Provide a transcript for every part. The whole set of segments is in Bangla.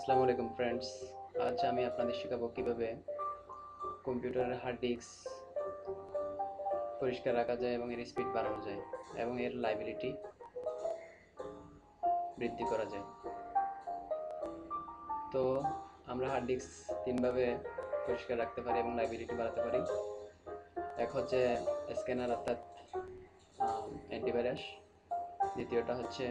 আসসালামু আলাইকুম ফ্রেন্ডস। আজ আমি আপনাদের শেখাবো কিভাবে কম্পিউটারের হার্ড ডিস্ক পরিষ্কার রাখা যায় এবং এর স্পিড বাড়ানো যায় এবং এর লাইবিলিটি বৃদ্ধি করা যায়। তো আমরা হার্ড ডিস্ক তিনভাবে পরিষ্কার রাখতে পারি এবং লাইবিলিটি বাড়াতে পারি। এক হচ্ছে স্ক্যানার অর্থাৎ অ্যান্টিভাইরাস, দ্বিতীয়টা হচ্ছে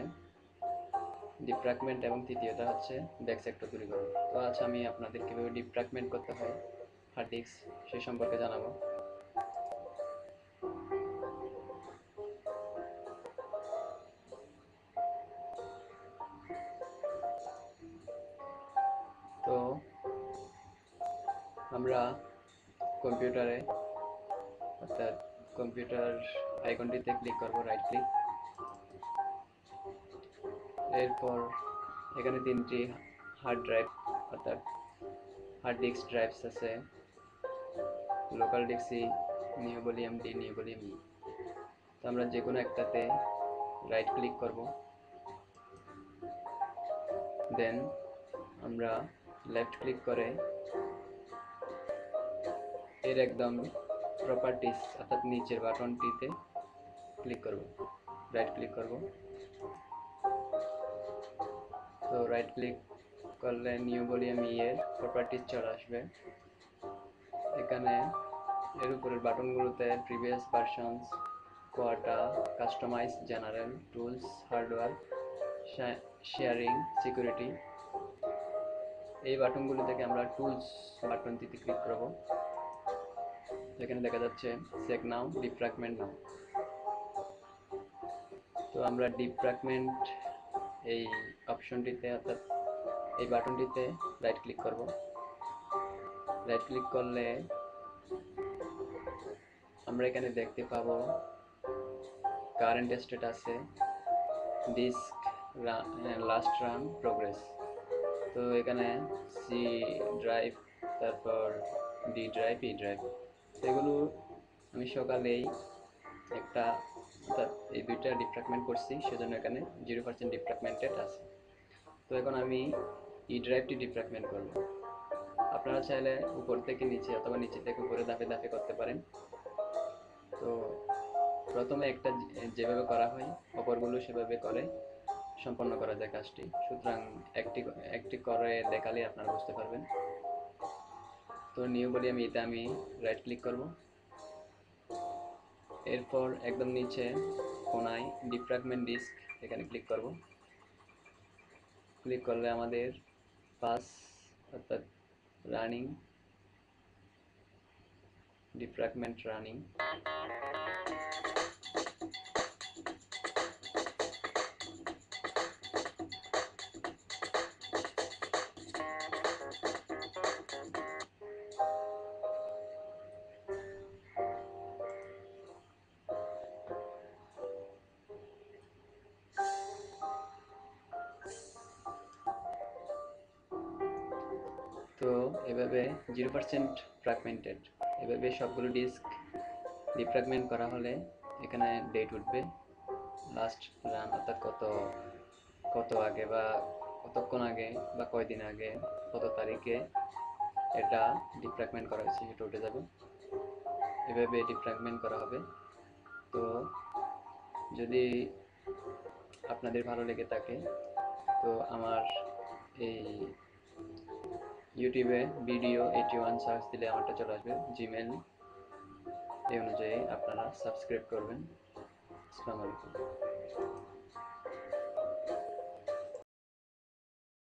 ডিফ্র্যাগমেন্ট এবং তৃতীয়টা হচ্ছে ব্যাক সেক্টর দূরীকরণ। তো আজ আমি আপনাদের কীভাবে ডিফ্র্যাগমেন্ট করতে হয় হার্ড ডিস্ক সে সম্পর্কে জানাবো। তো আমরা কম্পিউটারে অর্থাৎ কম্পিউটার আইকনটিতে ক্লিক করব, রাইট ক্লিক। এরপর এখানে তিনটি হার্ড ড্রাইভ অর্থাৎ হার্ড ডিস্ক ড্রাইভস আছে, local disk, new volume D, new volume E. তো আমরা যে কোনো একটাতে রাইট ক্লিক করব, দেন আমরা লেফট ক্লিক করে এর একদম প্রপার্টিস অর্থাৎ নিচের বাটনটিতে ক্লিক করব, রাইট ক্লিক করব। তো রাইট ক্লিক করলে নিউ ভলিউম ই এর প্রপার্টিস চলে আসবে। এখানে এর উপরের বাটনগুলোতে previous versions, quota, customise, general, tools, hardware, sharing, security, এই বাটনগুলো থেকে আমরা টুলস বাটনটিতে ক্লিক করব। এখানে দেখা যাচ্ছে চেক নাও, ডিফ্র্যাগমেন্ট নাও। তো আমরা ডিফ্র্যাগমেন্ট এই অপশনটিতে অর্থাৎ এই বাটনটিতে রাইট ক্লিক করব। রাইট ক্লিক করলে আমরা এখানে দেখতে পাবো কারেন্ট স্টেট আছে, ডিস্ক লাস্ট রান, প্রোগ্রেস। তো এখানে সি ড্রাইভ, তারপর ডি ড্রাইভ, ই ড্রাইভ, এগুলো আমি সকালেই একটা অর্থাৎ এই দুইটা ডিফ্র্যাগমেন্ট করছি, সেজন্য এখানে 0% ডিফ্র্যাগমেন্টেড আছে। তো এখন আমি ই ড্রাইভটি ডিফ্র্যাগমেন্ট করব। আপনারা চাইলে উপর থেকে নিচে অথবা নিচে থেকে উপরে ধাপে ধাপে করতে পারেন। তো প্রথমে একটা যেভাবে করা হয় অপরগুলো সেভাবে করে সম্পন্ন করা যায় কাজটি, সুতরাং একটি একটি করে দেখালে আপনারা বুঝতে পারবেন। তো নিউ ভলিউম ইতে আমি রাইট ক্লিক করব। এরপর একদম নিচে কোনায় ডিফ্র্যাগমেন্ট ডিস্ক, এখানে ক্লিক করব। ক্লিক করলে আমাদের পাস অর্থাৎ রানিং, ডিফ্র্যাগমেন্ট রানিং। তো এভাবে 0% ফ্র্যাগমেন্টেড, এভাবে সবগুলো ডিস্ক ডিফ্র্যাগমেন্ট করা হলে এখানে ডেট উঠবে, লাস্ট রান অর্থাৎ কত কত আগে বা কতক্ষণ আগে বা কয়দিন আগে কত তারিখে এটা ডিফ্র্যাগমেন্ট করা হয়েছে সেটা উঠে যাবে। এভাবে ডিফ্র্যাগমেন্ট করা হবে। তো যদি আপনাদের ভালো লেগে থাকে তো আমার এই ইউটিউবে ভিডিও 81 সার্চ দিলে আমারটা চলে আসবে, জিমেল এই অনুযায়ী আপনারা সাবস্ক্রাইব করবেন। আসসালামু আলাইকুম।